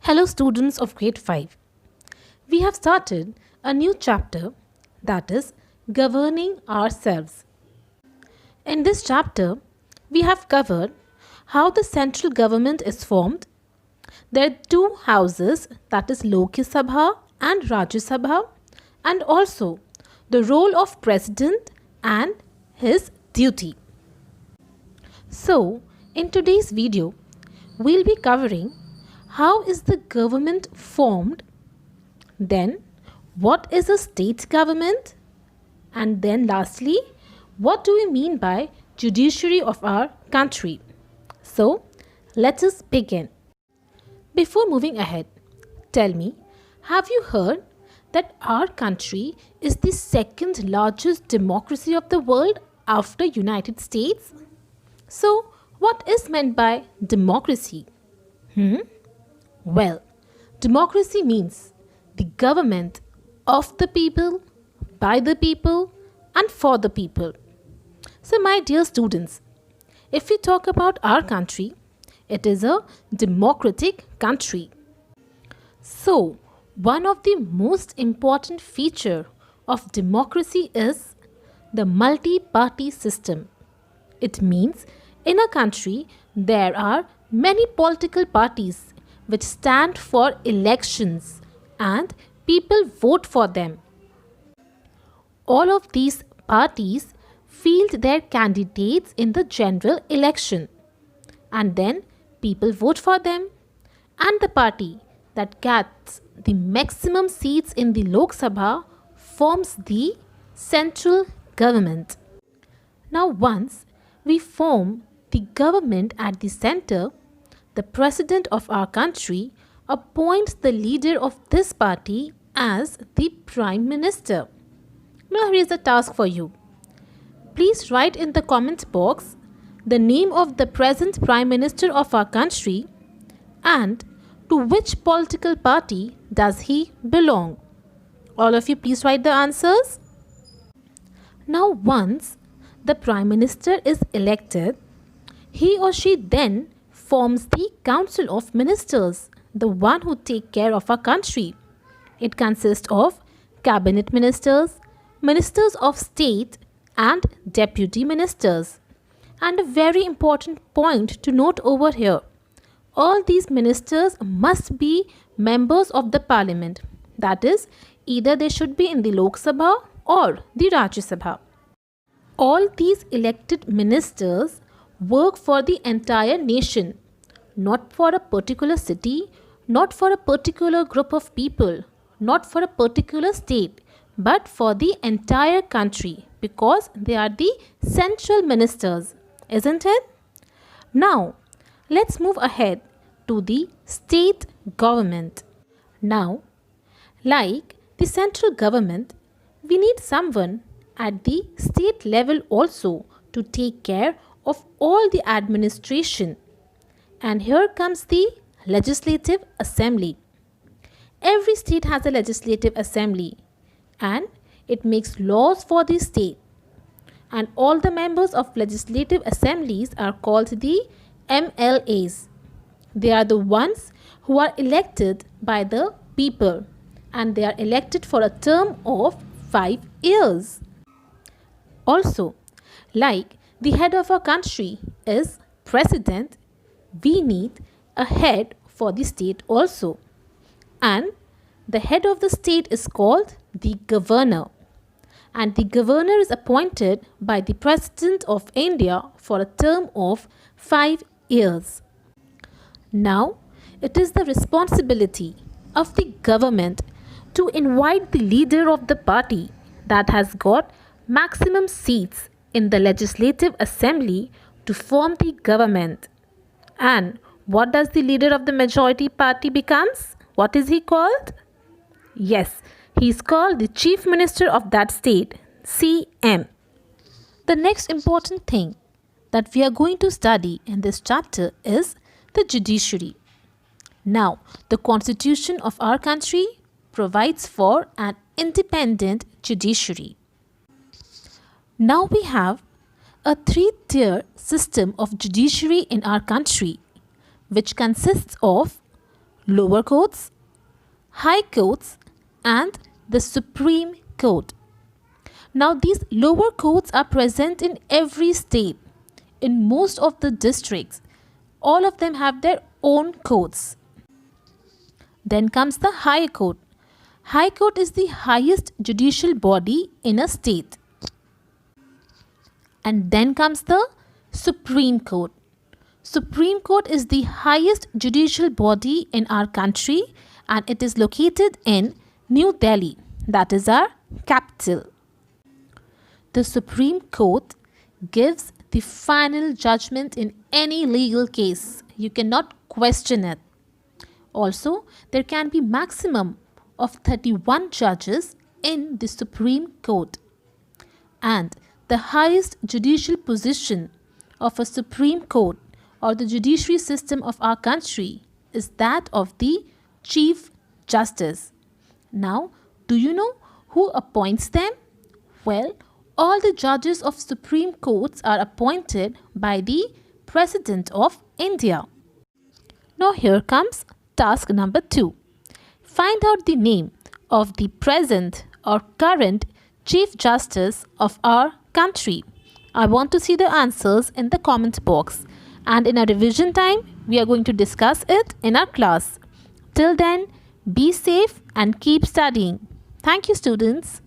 Hello students of grade 5. We have started a new chapter, that is governing ourselves. In this chapter, we have covered how the central government is formed. There are two houses, that is Lok Sabha and Rajya Sabha, and also the role of president and his duty. So, in today's video, we'll be covering how is the government formed, then what is a state government, and then lastly, what do we mean by judiciary of our country. So, let us begin. Before moving ahead, tell me, have you heard that our country is the second largest democracy of the world after United States? So, what is meant by democracy? Well, democracy means the government of the people, by the people, and for the people. So, my dear students, if we talk about our country, it is a democratic country. So, one of the most important feature of democracy is the multi-party system. It means in a country there are many political parties which stand for elections and people vote for them. All of these parties field their candidates in the general election and then people vote for them, and the party that gets the maximum seats in the Lok Sabha forms the central government. Now once we form the government at the center, the president of our country appoints the leader of this party as the prime minister. Now here is a task for you. Please write in the comment box the name of the present prime minister of our country and to which political party does he belong. All of you please write the answers. Now once the prime minister is elected, he or she then forms the council of ministers, the one who take care of our country. It consists of cabinet ministers, ministers of state and deputy ministers. And a very important point to note over here, all these ministers must be members of the parliament. That is, either they should be in the Lok Sabha or the Rajya Sabha. All these elected ministers work for the entire nation, not for a particular city, not for a particular group of people, not for a particular state, but for the entire country because they are the central ministers, isn't it? Now, let's move ahead to the state government. Now, like the central government, we need someone at the state level also to take care of all the administration. And here comes the legislative assembly. Every state has a legislative assembly and it makes laws for the state. And all the members of legislative assemblies are called the MLAs. They are the ones who are elected by the people and they are elected for a term of 5 years. Also, like the head of our country is president, we need a head for the state also. And the head of the state is called the governor. And the governor is appointed by the President of India for a term of 5 years. Now, it is the responsibility of the government to invite the leader of the party that has got maximum seats in the legislative assembly to form the government. And what does the leader of the majority party becomes? What is he called? Yes, he is called the chief minister of that state, CM. The next important thing that we are going to study in this chapter is the judiciary. Now, the constitution of our country provides for an independent judiciary. Now we have a 3-tier system of judiciary in our country, which consists of lower courts, high courts, and the Supreme Court. Now, these lower courts are present in every state, in most of the districts. All of them have their own courts. Then comes the High Court. High Court is the highest judicial body in a state. And then comes the Supreme Court. Supreme Court is the highest judicial body in our country, and it is located in New Delhi, that is our capital. The Supreme Court gives the final judgment in any legal case. You cannot question it. Also, there can be maximum of 31 judges in the Supreme Court. And the highest judicial position of a Supreme Court or the judiciary system of our country is that of the Chief Justice. Now, do you know who appoints them? Well, all the judges of Supreme Courts are appointed by the President of India. Now here comes task number 2. Find out the name of the present or current Chief Justice of our country. I want to see the answers in the comment box, and in our revision time, we are going to discuss it in our class. Till then, be safe and keep studying. Thank you, students.